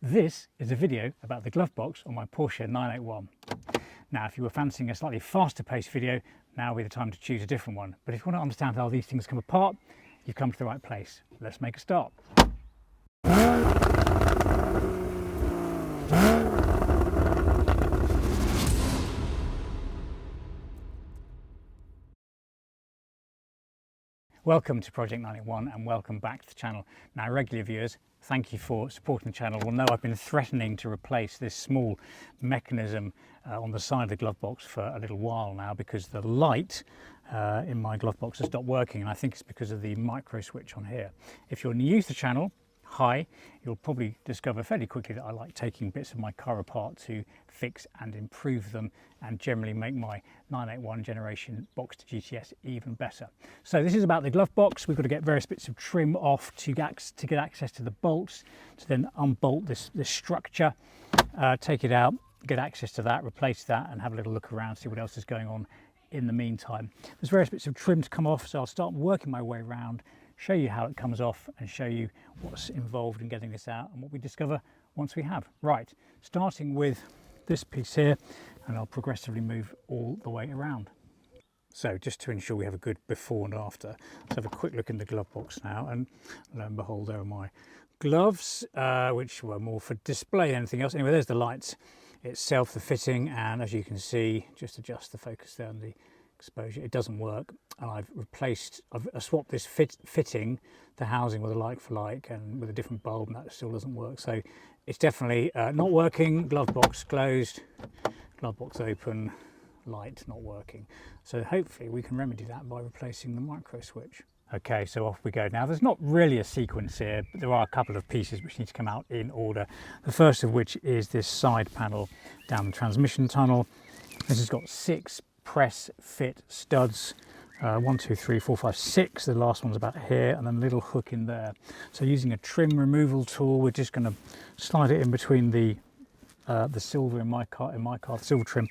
This is a video about the glove box on my Porsche 981. Now, if you were fancying a slightly faster paced video, now would be the time to choose a different one. But if you want to understand how these things come apart, you've come to the right place. Let's make a start. Welcome to Project 981 and welcome back to the channel. Now, regular viewers, thank you for supporting the channel. Will know I've been threatening to replace this small mechanism on the side of the glove box for a little while now because the light in my glove box has stopped working, and I think it's because of the micro switch on here. If you're new to the channel, hi, you'll probably discover fairly quickly that I like taking bits of my car apart to fix and improve them and generally make my 981 generation Boxster GTS even better. So this is about the glove box. We've got to get various bits of trim off to get access to the bolts, to then unbolt this structure, take it out, get access to that, replace that, and have a little look around, see what else is going on in the meantime. There's various bits of trim to come off, so I'll start working my way around, show you how it comes off and show you what's involved in getting this out and what we discover once we have. Right, starting with this piece here, and I'll progressively move all the way around. So just to ensure we have a good before and after, let's have a quick look in the glove box now, and lo and behold, there are my gloves, which were more for display than anything else. Anyway, there's the lights itself, the fitting, and as you can see, just adjust the focus there and the exposure, it doesn't work. And I've swapped this fitting, the housing with a like for like and with a different bulb, and that still doesn't work. So it's definitely not working. Glove box closed, glove box open, light not working. So hopefully we can remedy that by replacing the micro switch. Okay, so off we go. Now, there's not really a sequence here, but there are a couple of pieces which need to come out in order. The first of which is this side panel down the transmission tunnel. This has got 6 press fit studs, 1, 2, 3, 4, 5, 6. The last one's about here, and then a little hook in there. So using a trim removal tool, we're just going to slide it in between the silver in my car, the silver trim.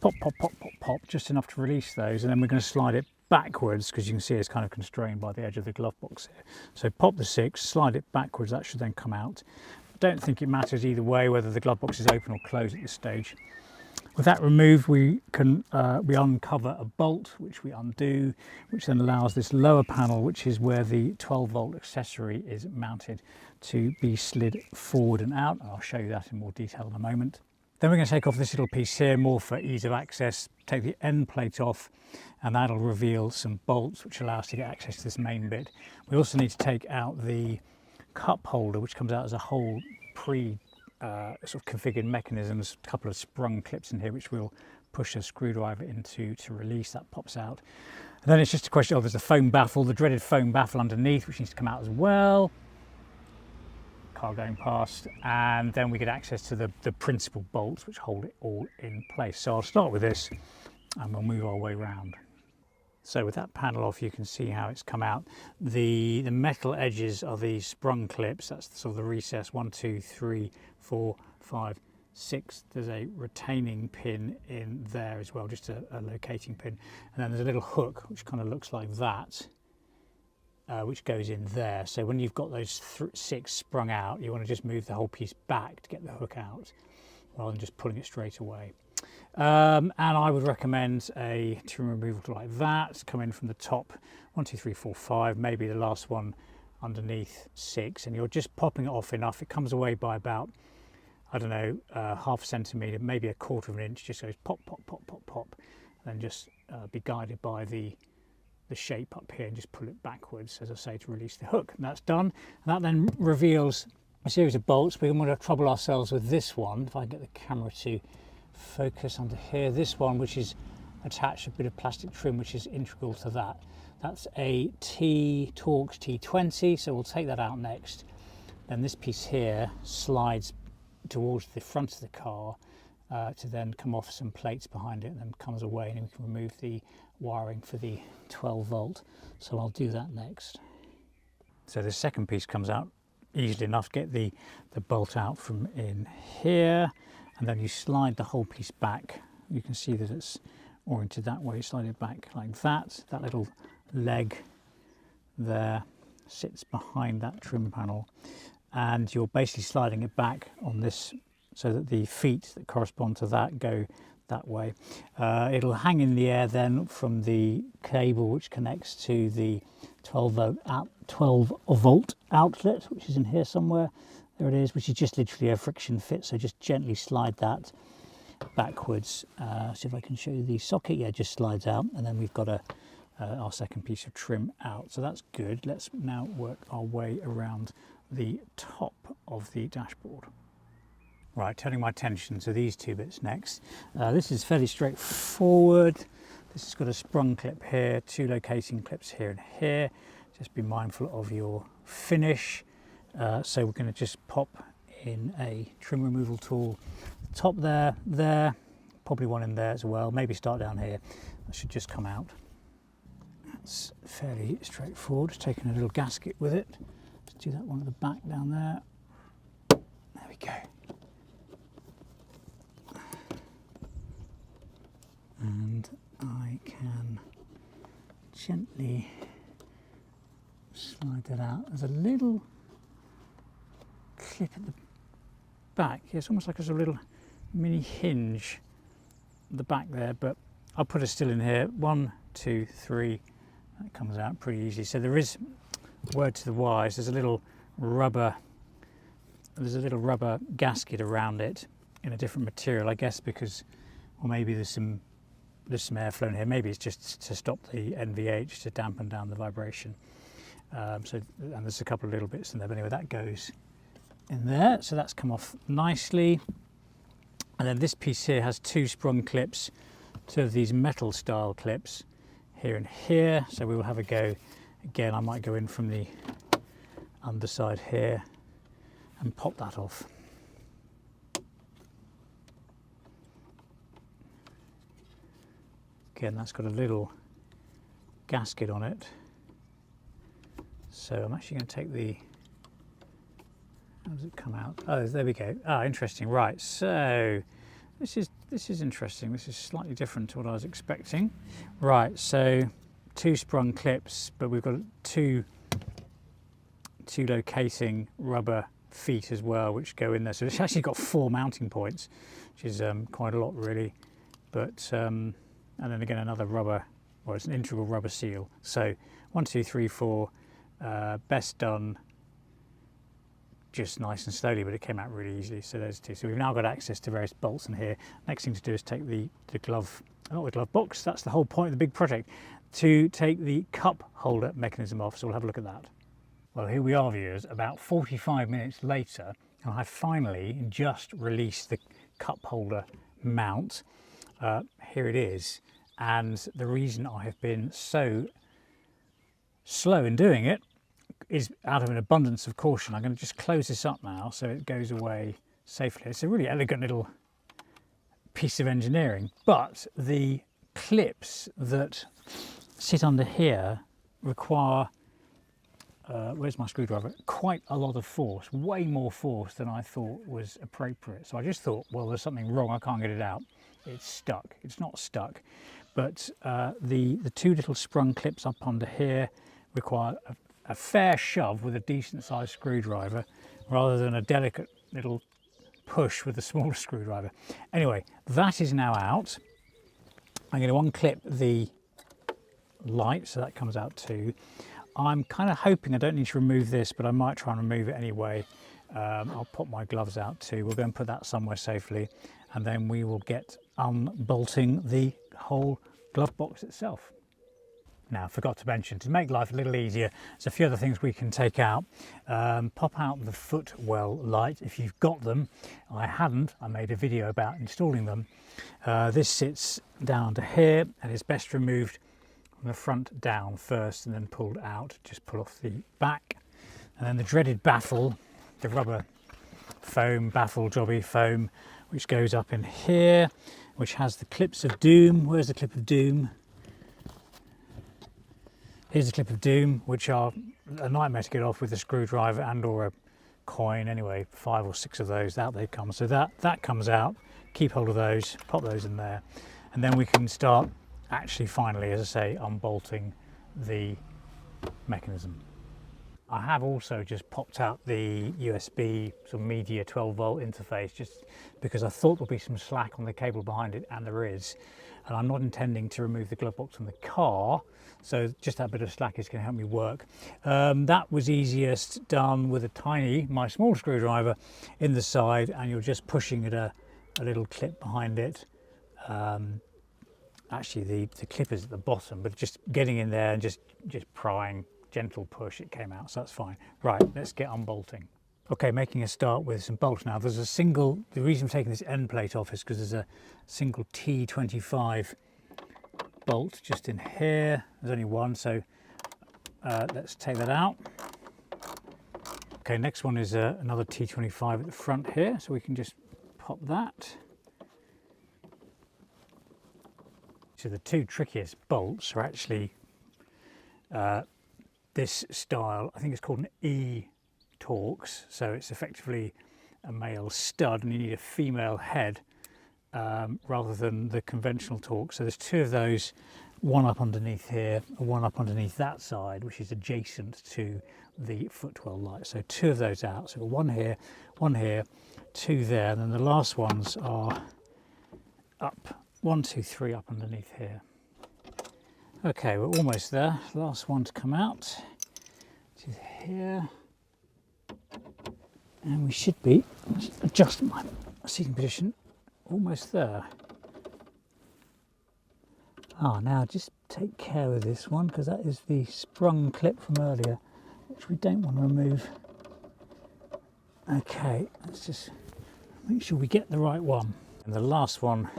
Pop, pop, pop, pop, pop, just enough to release those, and then we're going to slide it backwards because you can see it's kind of constrained by the edge of the glove box here. So pop the 6, slide it backwards, that should then come out. I don't think it matters either way whether the glove box is open or closed at this stage. With that removed, we can we uncover a bolt, which we undo, which then allows this lower panel, which is where the 12-volt accessory is mounted, to be slid forward and out. I'll show you that in more detail in a moment. Then we're going to take off this little piece here, more for ease of access, take the end plate off, and that'll reveal some bolts which allow us to get access to this main bit. We also need to take out the cup holder, which comes out as a whole sort of configured mechanisms, a couple of sprung clips in here which we'll push a screwdriver into to release. That pops out. And then it's just a question of, there's a foam baffle, the dreaded foam baffle underneath, which needs to come out as well. Car going past, and then we get access to the principal bolts which hold it all in place. So I'll start with this and we'll move our way around. So with that panel off, you can see how it's come out. The metal edges are these sprung clips. That's sort of the recess. 1, 2, 3, 4, 5, 6. There's a retaining pin in there as well, just a locating pin. And then there's a little hook which kind of looks like that, which goes in there. So when you've got those 6 sprung out, you want to just move the whole piece back to get the hook out, rather than just pulling it straight away. And I would recommend a trim removal tool like that, come in from the top, 1, 2, 3, 4, 5, maybe the last one underneath 6, and you're just popping it off enough. It comes away by about, I don't know, half a centimetre, maybe a quarter of an inch, just goes pop, pop, pop, pop, pop, and then just be guided by the shape up here and just pull it backwards, as I say, to release the hook. And that's done. And that then reveals a series of bolts. We're going to trouble ourselves with this one, if I get the camera to focus under here. This one, which is attached a bit of plastic trim which is integral to that. That's a Torx T20, so we'll take that out next. Then this piece here slides towards the front of the car to then come off some plates behind it, and then comes away, and we can remove the wiring for the 12-volt. So I'll do that next. So the second piece comes out easily enough. Get the bolt out from in here, and then you slide the whole piece back. You can see that it's oriented that way. Slide it back like that. That little leg there sits behind that trim panel, and you're basically sliding it back on this so that the feet that correspond to that go that way. It'll hang in the air then from the cable which connects to the 12 volt outlet, which is in here somewhere. There it is, which is just literally a friction fit, so just gently slide that backwards. See if I can show you the socket. Yeah, just slides out, and then we've got our second piece of trim out, so that's good. Let's now work our way around the top of the dashboard. Right, turning my attention to these two bits next. This is fairly straightforward. This has got a sprung clip here, two locating clips here and here. Just be mindful of your finish. So we're going to just pop in a trim removal tool. Top there, probably one in there as well. Maybe start down here. That should just come out. That's fairly straightforward. Just taking a little gasket with it. Let's do that one at the back down there. There we go. And I can gently slide that out. There's a little clip at the back. It's almost like there's a little mini hinge at the back there, but I'll put it still in here. 1, 2, 3. That comes out pretty easy. So there is, word to the wise, there's a little rubber gasket around it in a different material, I guess, because, or maybe there's some airflow in here. Maybe it's just to stop the NVH, to dampen down the vibration. And there's a couple of little bits in there, but anyway, that goes in there. So that's come off nicely. And then this piece here has two sprung clips, two of these metal style clips here and here. So we will have a go again. I might go in from the underside here and pop that off. Again, that's got a little gasket on it. So I'm actually going to take the, how does it come out? Oh, there we go. Ah, interesting. Right, so this is interesting. This is slightly different to what I was expecting. Right, so two sprung clips, but we've got two locating rubber feet as well, which go in there. So it's actually got 4 mounting points, which is quite a lot really. But and then again another rubber, or it's an integral rubber seal. So 1, 2, 3, 4. Best done just nice and slowly, but it came out really easily. So there's two. So we've now got access to various bolts in here. Next thing to do is take the glove, not the glove box, that's the whole point of the big project, to take the cup holder mechanism off. So we'll have a look at that. Well, here we are, viewers, about 45 minutes later, and I finally just released the cup holder mount. Here it is, and the reason I have been so slow in doing it is out of an abundance of caution. I'm going to just close this up now so it goes away safely. It's a really elegant little piece of engineering, but the clips that sit under here require, where's my screwdriver, quite a lot of force, way more force than I thought was appropriate. So I just thought, well, there's something wrong, I can't get it out. It's stuck. It's not stuck, but the two little sprung clips up under here require a fair shove with a decent sized screwdriver rather than a delicate little push with a smaller screwdriver. Anyway, that is now out. I'm going to unclip the light, so that comes out too. I'm kind of hoping I don't need to remove this, but I might try and remove it anyway. I'll pop my gloves out too. We'll go and put that somewhere safely, and then we will get unbolting the whole glove box itself. Now, I forgot to mention, to make life a little easier, there's a few other things we can take out. Pop out the footwell light if you've got them. I hadn't. I made a video about installing them. This sits down to here, and it's best removed from the front down first and then pulled out. Just pull off the back. And then the dreaded baffle, the rubber foam, baffle jobby foam, which goes up in here, which has the clips of doom. Where's the clip of doom? Here's a clip of doom, which are a nightmare to get off with a screwdriver and or a coin. Anyway, 5 or 6 of those, out they come. So that comes out. Keep hold of those, pop those in there, and then we can start actually finally, as I say, unbolting the mechanism. I have also just popped out the USB sort of media 12 volt interface just because I thought there'll be some slack on the cable behind it, and there is. And I'm not intending to remove the glove box from the car, so just that bit of slack is going to help me work. That was easiest done with my small screwdriver in the side, and you're just pushing at a little clip behind it. Actually the clip is at the bottom, but just getting in there and just prying, gentle push, it came out, so that's fine. Right, let's get unbolting. Okay, making a start with some bolts now. There's a single, the reason I'm taking this end plate off is because there's a single T25 bolt just in here. There's only one, so let's take that out. Okay, next one is another T25 at the front here, so we can just pop that. So the two trickiest bolts are actually this style. I think it's called an E-Torx, so it's effectively a male stud, and you need a female head rather than the conventional Torx. So there's two of those, one up underneath here and one up underneath that side, which is adjacent to the footwell light. So two of those out. So one here, two there, and then the last ones are up. 1, 2, 3 up underneath here. Okay, we're almost there. Last one to come out, which is here. And we should be, let's adjust my seating position, almost there. Now just take care with this one, because that is the sprung clip from earlier, which we don't want to remove. Okay, let's just make sure we get the right one. And the last one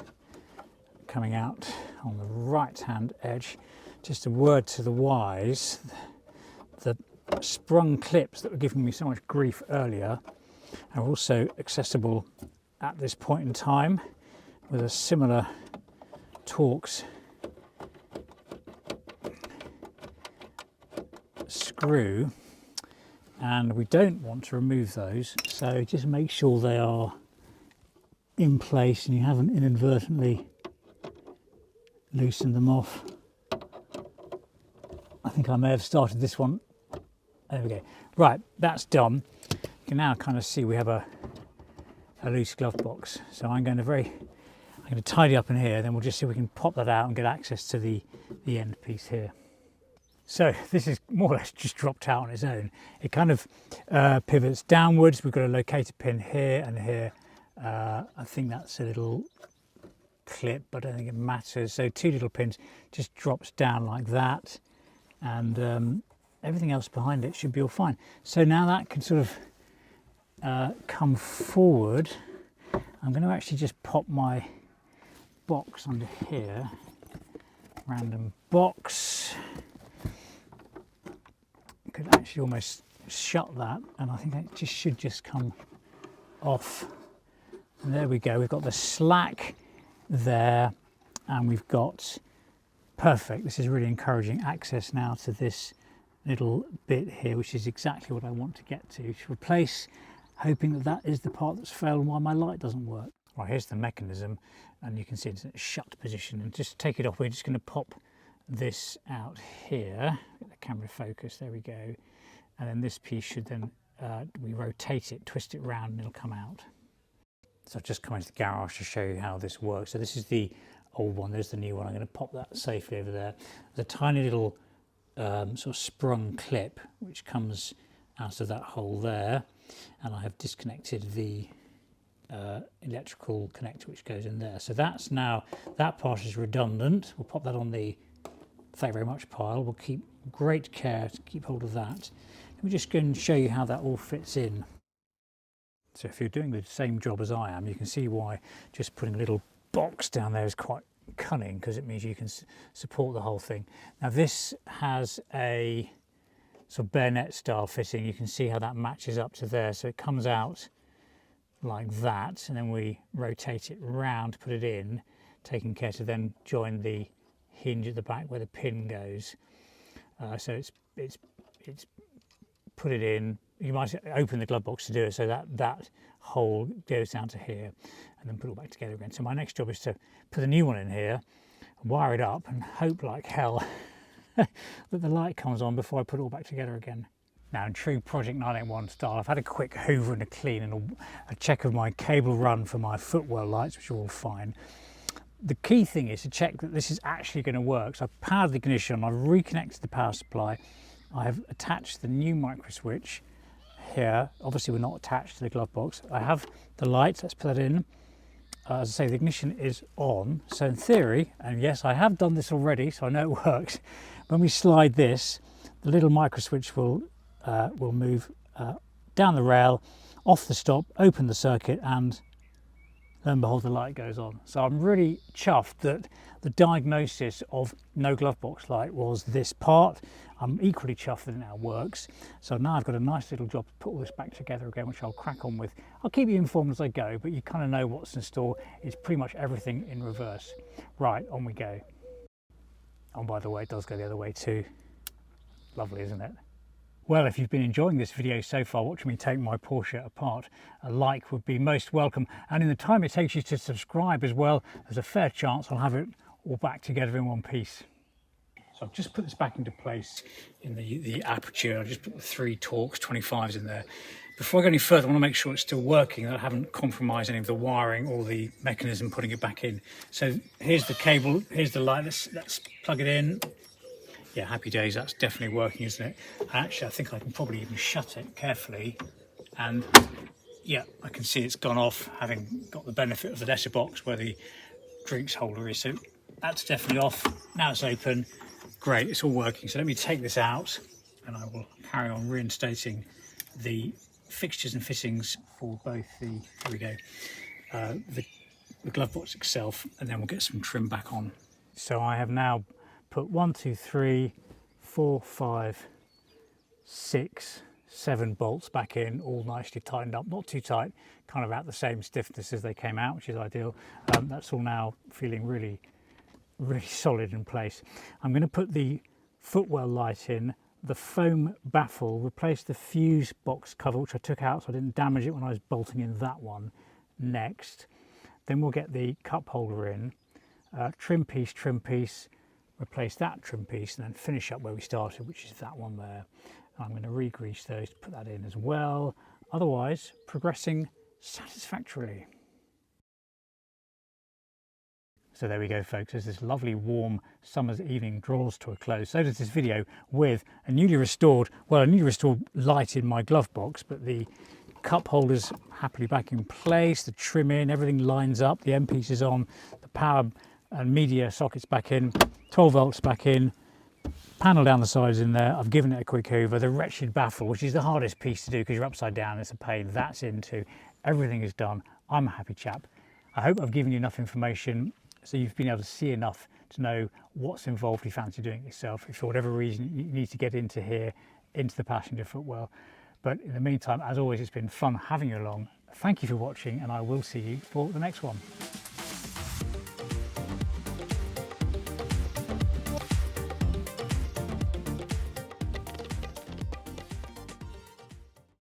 coming out on the right hand edge. Just a word to the wise, the sprung clips that were giving me so much grief earlier are also accessible at this point in time with a similar Torx screw, and we don't want to remove those, so just make sure they are in place and you haven't inadvertently loosen them off. I think I may have started this one. There we go. Right, that's done. You can now kind of see we have a loose glove box. So I'm going to tidy up in here, then we'll just see if we can pop that out and get access to the end piece here. So this is more or less just dropped out on its own. It kind of pivots downwards. We've got a locator pin here and here. I think that's a little clip, but I don't think it matters. So two little pins, just drops down like that, and everything else behind it should be all fine. So now that can sort of come forward. I'm going to actually just pop my box under here, random box. Could actually almost shut that, and I think it just should just come off. And there we go, we've got the slack there, and we've got perfect. This is really encouraging access now to this little bit here, which is exactly what I want to get to replace, hoping that that is the part that's failed and why my light doesn't work. Right, here's the mechanism, and you can see it's in a shut position, and just take it off. We're just going to pop this out here, get the camera focus, there we go, and then this piece should then we rotate it, twist it round, and it'll come out. So I've just come into the garage to show you how this works. So this is the old one, there's the new one. I'm going to pop that safely over there. There's a tiny little sort of sprung clip which comes out of that hole there, and I have disconnected the electrical connector which goes in there. So that's now, that part is redundant. We'll pop that on the thank you very much pile. We'll keep great care to keep hold of that. Let me just go and show you how that all fits in. So if you're doing the same job as I am, you can see why just putting a little box down there is quite cunning, because it means you can support the whole thing. Now this has a sort of bayonet style fitting. You can see how that matches up to there. So it comes out like that, and then we rotate it round to put it in, taking care to then join the hinge at the back where the pin goes. So it's put it in. You might open the glove box to do it, so that hole goes down to here, and then put it all back together again. So my next job is to put a new one in here, wire it up, and hope like hell that the light comes on before I put it all back together again. Now, in true Project 981 style, I've had a quick hoover and a clean and a check of my cable run for my footwell lights, which are all fine. The key thing is to check that this is actually going to work. So I've powered the ignition, I've reconnected the power supply, I have attached the new micro switch here. Obviously we're not attached to the glove box. I have the lights, let's put that in. As I say, the ignition is on, so in theory, and yes, I have done this already, so I know it works. When we slide this, the little micro switch will move down the rail, off the stop, open the circuit, and lo and behold, the light goes on. So I'm really chuffed that the diagnosis of no glove box light was this part. I'm equally chuffed that it now works. So now I've got a nice little job to put all this back together again, which I'll crack on with. I'll keep you informed as I go, but you kind of know what's in store. It's pretty much everything in reverse. Right, on we go. Oh, by the way, it does go the other way too. Lovely, isn't it? Well, if you've been enjoying this video so far, watching me take my Porsche apart, a like would be most welcome. And in the time it takes you to subscribe as well, there's a fair chance I'll have it all back together in one piece. So I've just put this back into place in the aperture. I've just put the 3 Torx 25s in there. Before I go any further, I want to make sure it's still working, that I haven't compromised any of the wiring or the mechanism putting it back in. So here's the cable, here's the light, let's plug it in. Yeah, happy days, that's definitely working, isn't it? Actually, I think I can probably even shut it carefully, and yeah, I can see it's gone off, having got the benefit of the letterbox where the drinks holder is. So that's definitely off. Now it's open. Great, it's all working. So let me take this out, and I will carry on reinstating the fixtures and fittings for both the, here we go, the glove box itself, and then we'll get some trim back on. So I have now put 1, 2, 3, 4, 5, 6, 7 bolts back in, all nicely tightened up, not too tight, kind of at the same stiffness as they came out, which is ideal. That's all now feeling really solid in place. I'm going to put the footwell light in, the foam baffle, replace the fuse box cover, which I took out so I didn't damage it when I was bolting in that one next. Then we'll get the cup holder in, trim piece, replace that trim piece, and then finish up where we started, which is that one there. I'm going to re-grease those to put that in as well. Otherwise, progressing satisfactorily. So there we go, folks, as this lovely warm summer's evening draws to a close, so does this video with a newly restored light in my glove box, but the cup holders happily back in place, the trim in, everything lines up, the end piece is on, the power and media sockets back in, 12 volts back in, panel down the sides in there. I've given it a quick hoover. The wretched baffle, which is the hardest piece to do because you're upside down, it's a pain, that's in too. Everything is done. I'm a happy chap. I hope I've given you enough information so you've been able to see enough to know what's involved if you fancy doing it yourself, if for whatever reason you need to get into here, into the passenger footwell. But in the meantime, as always, it's been fun having you along. Thank you for watching, and I will see you for the next one.